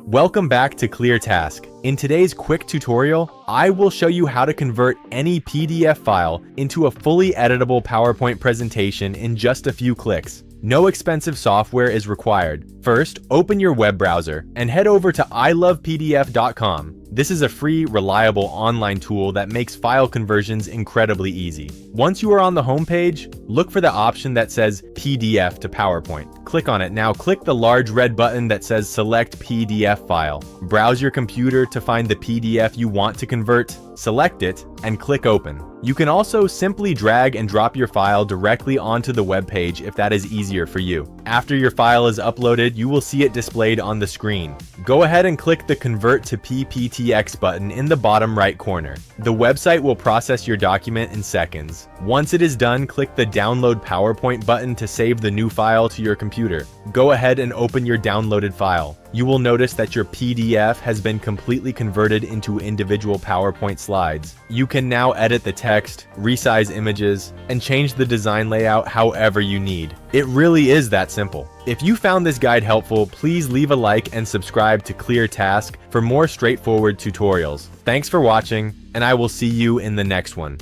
Welcome back to ClearTask. In today's quick tutorial, I will show you how to convert any PDF file into a fully editable PowerPoint presentation in just a few clicks. No expensive software is required. First, open your web browser and head over to ilovepdf.com. This is a free, reliable online tool that makes file conversions incredibly easy. Once you are on the home page, look for the option that says PDF to PowerPoint. Click on it. Now click the large red button that says Select PDF File. Browse your computer to find the PDF you want to convert, select it, and click Open. You can also simply drag and drop your file directly onto the web page if that is easier for you. After your file is uploaded, you will see it displayed on the screen. Go ahead and click the Convert to PPTX button in the bottom right corner. The website will process your document in seconds. Once it is done, click the Download PowerPoint button to save the new file to your computer. Go ahead and open your downloaded file. You will notice that your PDF has been completely converted into individual PowerPoint slides. You can now edit the text, resize images, and change the design layout however you need. It really is that simple. If you found this guide helpful, please leave a like and subscribe to ClearTask for more straightforward tutorials. Thanks for watching, and I will see you in the next one.